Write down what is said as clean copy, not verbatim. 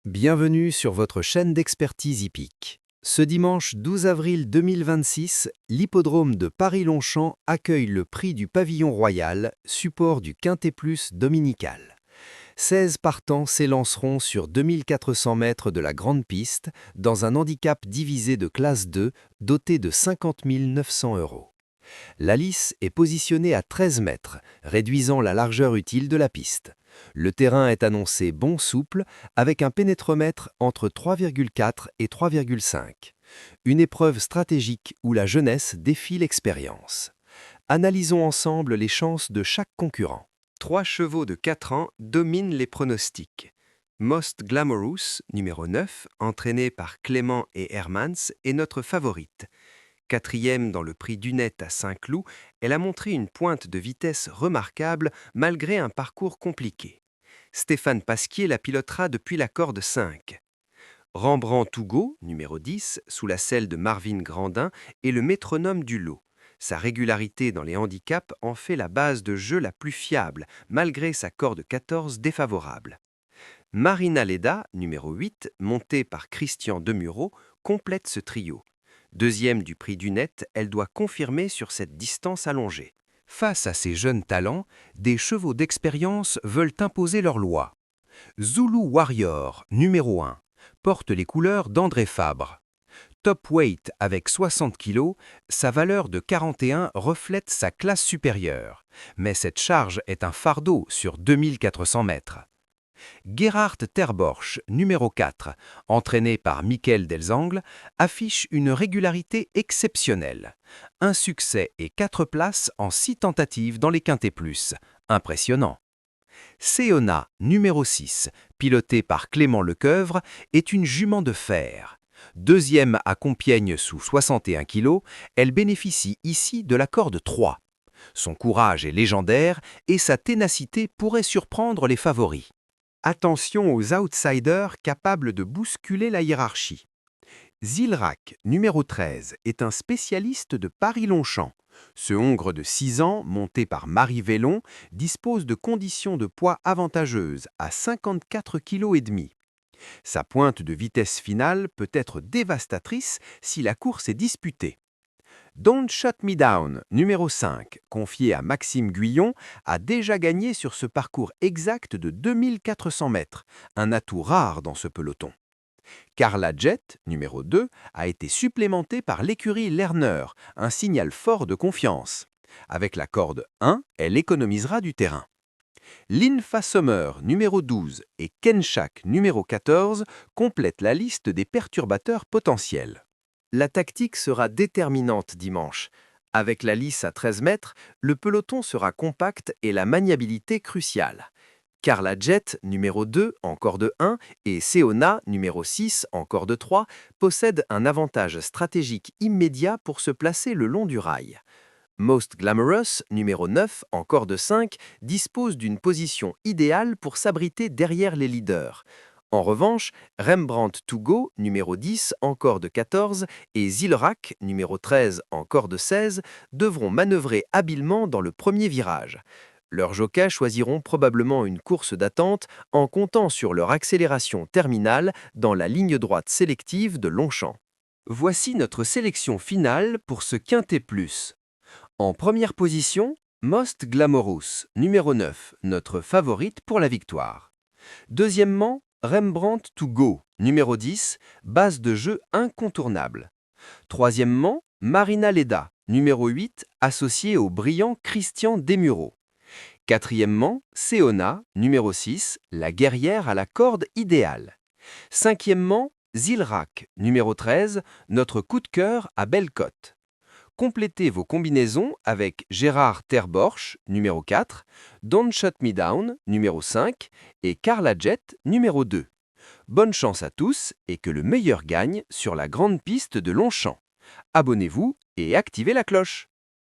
Bienvenue sur votre chaîne d'expertise hippique. Ce dimanche 12 avril 2026, l'hippodrome de Paris-Longchamp accueille le prix du Pavillon Royal, support du Quintet Plus dominical. 16 partants s'élanceront sur 2400 mètres de la grande piste dans un handicap divisé de classe 2 doté de 50 900 €. La lice est positionnée à 13 mètres, réduisant la largeur utile de la piste. Le terrain est annoncé bon souple, avec un pénétromètre entre 3,4 et 3,5. Une épreuve stratégique où la jeunesse défie l'expérience. Analysons ensemble les chances de chaque concurrent. 3 chevaux de 4 ans dominent les pronostics. Most Glamorous, numéro 9, entraîné par Clément et Hermans, est notre favorite. Quatrième dans le prix Dunette à Saint-Cloud, elle a montré une pointe de vitesse remarquable malgré un parcours compliqué. Stéphane Pasquier la pilotera depuis la corde 5. Rembrandt Tougot, numéro 10, sous la selle de Marvin Grandin, est le métronome du lot. Sa régularité dans les handicaps en fait la base de jeu la plus fiable, malgré sa corde 14 défavorable. Marina Leda, numéro 8, montée par Christian Demureau, complète ce trio. Deuxième du prix Dunette, elle doit confirmer sur cette distance allongée. Face à ces jeunes talents, des chevaux d'expérience veulent imposer leur loi. Zulu Warrior, numéro 1, porte les couleurs d'André Fabre. Top weight avec 60 kg, sa valeur de 41 reflète sa classe supérieure, mais cette charge est un fardeau sur 2400 mètres. Gerhard Terborch, numéro 4, entraîné par Michael Delzangles, affiche une régularité exceptionnelle. Un succès et 4 places en 6 tentatives dans les Quintets Plus. Impressionnant. Seona, numéro 6, pilotée par Clément Lecoeuvre, est une jument de fer. Deuxième à Compiègne sous 61 kg, elle bénéficie ici de la corde 3. Son courage est légendaire et sa ténacité pourrait surprendre les favoris. Attention aux outsiders capables de bousculer la hiérarchie. Zilrak, numéro 13, est un spécialiste de Paris-Longchamp. Ce hongre de 6 ans, monté par Marie Vélon, dispose de conditions de poids avantageuses à 54,5 kg. Sa pointe de vitesse finale peut être dévastatrice si la course est disputée. Don't Shut Me Down, numéro 5, confié à Maxime Guyon, a déjà gagné sur ce parcours exact de 2400 mètres, un atout rare dans ce peloton. Carla Jet, numéro 2, a été supplémentée par l'écurie Lerner, un signal fort de confiance. Avec la corde 1, elle économisera du terrain. Linfa Sommer, numéro 12, et Kenchak, numéro 14, complètent la liste des perturbateurs potentiels. La tactique sera déterminante dimanche. Avec la lice à 13 mètres, le peloton sera compact et la maniabilité cruciale. Carla Jet, numéro 2, en corde 1, et Seona, numéro 6, en corde 3, possèdent un avantage stratégique immédiat pour se placer le long du rail. Most Glamorous, numéro 9, en corde 5, dispose d'une position idéale pour s'abriter derrière les leaders. En revanche, Rembrandt Tougot, numéro 10, en corde 14, et Zilrak, numéro 13, en corde 16, devront manœuvrer habilement dans le premier virage. Leurs jockeys choisiront probablement une course d'attente en comptant sur leur accélération terminale dans la ligne droite sélective de Longchamp. Voici notre sélection finale pour ce Quintet Plus. En première position, Most Glamorous, numéro 9, notre favorite pour la victoire. Deuxièmement, Rembrandt Tougot, numéro 10, base de jeu incontournable. Troisièmement, Marina Leda, numéro 8, associée au brillant Christian Demureau. Quatrièmement, Seona, numéro 6, la guerrière à la corde idéale. Cinquièmement, Zilrak, numéro 13, notre coup de cœur à belle cote. Complétez vos combinaisons avec Gerhard Terborch, numéro 4, Don't Shut Me Down, numéro 5, et Carla Jet, numéro 2. Bonne chance à tous et que le meilleur gagne sur la grande piste de Longchamp. Abonnez-vous et activez la cloche.